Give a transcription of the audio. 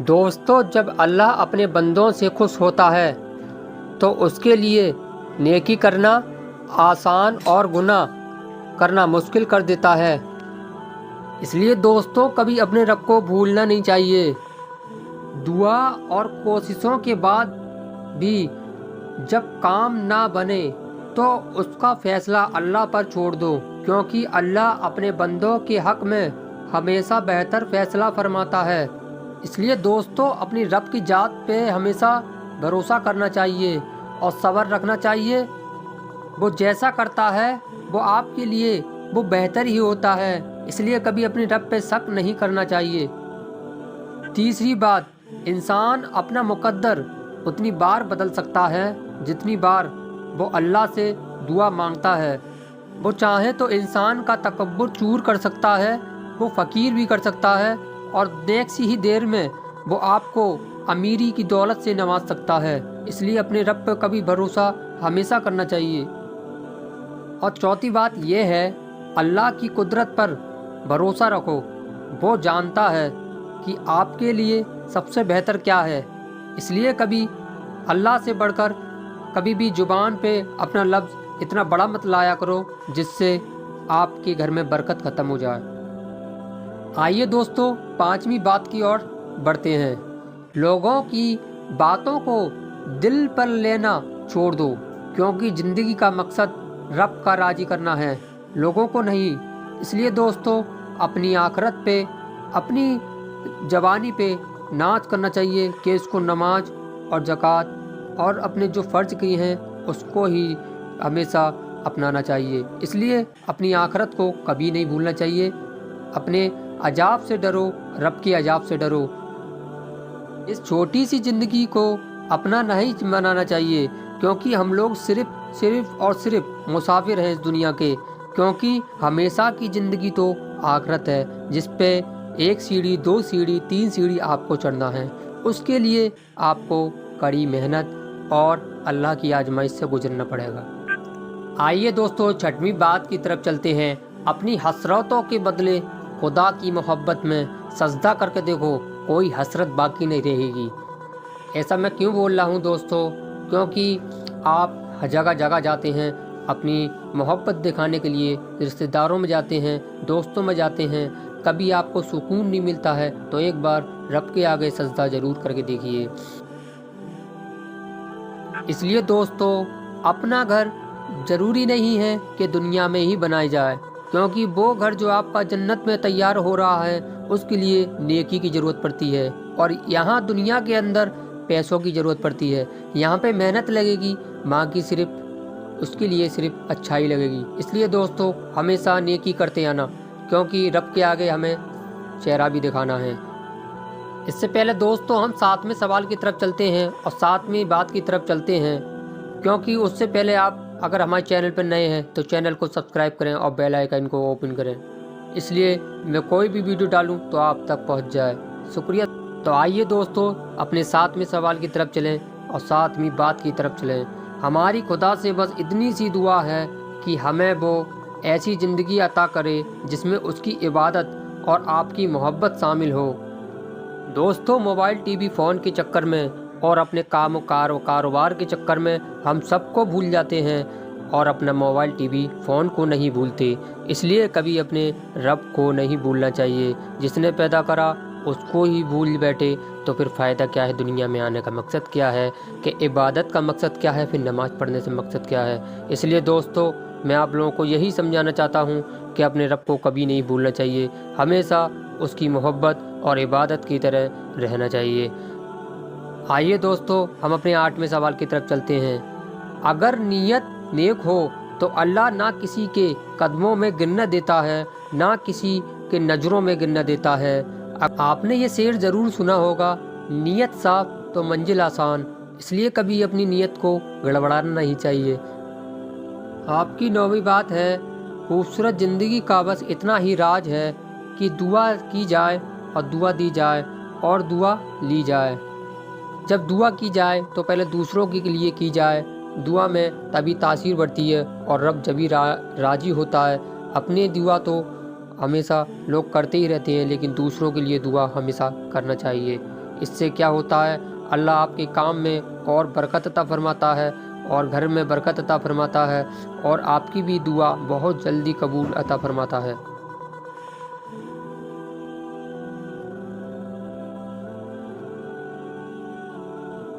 دوستو، جب اللہ اپنے بندوں سے خوش ہوتا ہے تو اس کے لیے نیکی کرنا آسان اور گناہ کرنا مشکل کر دیتا ہے۔ اس لیے دوستو، کبھی اپنے رب کو بھولنا نہیں چاہیے۔ دعا اور کوششوں کے بعد بھی جب کام نہ بنے تو اس کا فیصلہ اللہ پر چھوڑ دو، کیونکہ اللہ اپنے بندوں کے حق میں ہمیشہ بہتر فیصلہ فرماتا ہے۔ اس لیے دوستو، اپنی رب کی ذات پہ ہمیشہ بھروسہ کرنا چاہیے اور صبر رکھنا چاہیے۔ وہ جیسا کرتا ہے وہ آپ کے لیے وہ بہتر ہی ہوتا ہے، اس لیے کبھی اپنی رب پہ شک نہیں کرنا چاہیے۔ تیسری بات، انسان اپنا مقدر اتنی بار بدل سکتا ہے جتنی بار وہ اللہ سے دعا مانگتا ہے۔ وہ چاہے تو انسان کا تکبر چور کر سکتا ہے، وہ فقیر بھی کر سکتا ہے، اور نیک سی ہی دیر میں وہ آپ کو امیری کی دولت سے نواز سکتا ہے۔ اس لیے اپنے رب پر کبھی بھروسہ ہمیشہ کرنا چاہیے۔ اور چوتھی بات یہ ہے، اللہ کی قدرت پر بھروسہ رکھو۔ وہ جانتا ہے کہ آپ کے لیے سب سے بہتر کیا ہے، اس لیے کبھی اللہ سے بڑھ کر کبھی بھی زبان پہ اپنا لفظ اتنا بڑا مت لایا کرو جس سے آپ کے گھر میں برکت ختم ہو جائے۔ آئیے دوستو، پانچویں بات کی اور بڑھتے ہیں۔ لوگوں کی باتوں کو دل پر لینا چھوڑ دو، کیونکہ زندگی کا مقصد رب کا راضی کرنا ہے، لوگوں کو نہیں۔ اس لیے دوستو، اپنی آخرت پہ، اپنی جوانی پہ ناز کرنا چاہیے کہ اس کو نماز اور زکوٰۃ اور اپنے جو فرض کیے ہیں اس کو ہی ہمیشہ اپنانا چاہیے۔ اس لیے اپنی آخرت کو کبھی نہیں بھولنا چاہیے۔ اپنے عذاب سے ڈرو، رب کے عذاب سے ڈرو۔ اس چھوٹی سی زندگی کو اپنا نہیں بنانا چاہیے، کیونکہ ہم لوگ صرف اور صرف مسافر ہیں اس دنیا کے، کیونکہ ہمیشہ کی زندگی تو آخرت ہے، جس پہ ایک سیڑھی، دو سیڑھی، تین سیڑھی آپ کو چڑھنا ہے۔ اس کے لیے آپ کو کڑی محنت اور اللہ کی آزمائش سے گزرنا پڑے گا۔ آئیے دوستو، چھٹویں بات کی طرف چلتے ہیں۔ اپنی حسرتوں کے بدلے خدا کی محبت میں سجدہ کر کے دیکھو، کوئی حسرت باقی نہیں رہے گی۔ ایسا میں کیوں بول رہا ہوں دوستو؟ کیونکہ آپ جگہ جگہ جاتے ہیں اپنی محبت دکھانے کے لیے، رشتہ داروں میں جاتے ہیں، دوستوں میں جاتے ہیں، کبھی آپ کو سکون نہیں ملتا ہے تو ایک بار رب کے آگے سجدہ ضرور کر کے دیکھیے۔ اس لیے دوستو، اپنا گھر ضروری نہیں ہے کہ دنیا میں ہی بنایا جائے، کیونکہ وہ گھر جو آپ کا جنت میں تیار ہو رہا ہے اس کے لیے نیکی کی ضرورت پڑتی ہے، اور یہاں دنیا کے اندر پیسوں کی ضرورت پڑتی ہے۔ یہاں پہ محنت لگے گی، ماں کی صرف اس کے لیے صرف اچھائی لگے گی۔ اس لیے دوستو، ہمیشہ نیکی کرتے آنا، کیونکہ رب کے آگے ہمیں چہرہ بھی دکھانا ہے۔ اس سے پہلے دوستو، ہم ساتویں سوال کی طرف چلتے ہیں اور ساتویں بات کی طرف چلتے ہیں، کیونکہ اس سے پہلے آپ اگر ہمارے چینل پر نئے ہیں تو چینل کو سبسکرائب کریں اور بیل آئیکن کو اوپن کریں، اس لیے میں کوئی بھی ویڈیو ڈالوں تو آپ تک پہنچ جائے۔ شکریہ۔ تو آئیے دوستو، اپنے ساتویں سوال کی طرف چلیں اور ساتویں بات کی طرف چلیں۔ ہماری خدا سے بس اتنی سی دعا ہے کہ ہمیں وہ ایسی زندگی عطا کرے جس میں اس کی عبادت اور آپ کی محبت شامل ہو۔ دوستو، موبائل ٹی وی فون کے چکر میں اور اپنے کام و کاروبار کے چکر میں ہم سب کو بھول جاتے ہیں اور اپنا موبائل ٹی وی فون کو نہیں بھولتے۔ اس لیے کبھی اپنے رب کو نہیں بھولنا چاہیے۔ جس نے پیدا کرا اس کو ہی بھول بیٹھے تو پھر فائدہ کیا ہے؟ دنیا میں آنے کا مقصد کیا ہے؟ کہ عبادت کا مقصد کیا ہے؟ پھر نماز پڑھنے سے مقصد کیا ہے؟ اس لیے دوستو، میں آپ لوگوں کو یہی سمجھانا چاہتا ہوں کہ اپنے رب کو کبھی نہیں بھولنا چاہیے، ہمیشہ اس کی محبت اور عبادت کی طرح رہنا چاہیے۔ آئیے دوستو، ہم اپنے 8ویں سوال کی طرف چلتے ہیں۔ اگر نیت نیک ہو تو اللہ نہ کسی کے قدموں میں گرنے دیتا ہے، نہ کسی کے نظروں میں گرنے دیتا ہے۔ آپ نے یہ شعر ضرور سنا ہوگا، نیت صاف تو منزل آسان۔ اس لیے کبھی اپنی نیت کو گڑبڑانا نہیں چاہیے۔ آپ کی 9ویں بات ہے، خوبصورت زندگی کا بس اتنا ہی راز ہے کہ دعا کی جائے اور دعا دی جائے اور دعا لی جائے۔ جب دعا کی جائے تو پہلے دوسروں کے لیے کی جائے، دعا میں تبھی تاثیر بڑھتی ہے اور رب جبھی راضی ہوتا ہے۔ اپنی دعا تو ہمیشہ لوگ کرتے ہی رہتے ہیں، لیکن دوسروں کے لیے دعا ہمیشہ کرنا چاہیے۔ اس سے کیا ہوتا ہے؟ اللہ آپ کے کام میں اور برکت عطا فرماتا ہے اور گھر میں برکت عطا فرماتا ہے اور آپ کی بھی دعا بہت جلدی قبول عطا فرماتا ہے۔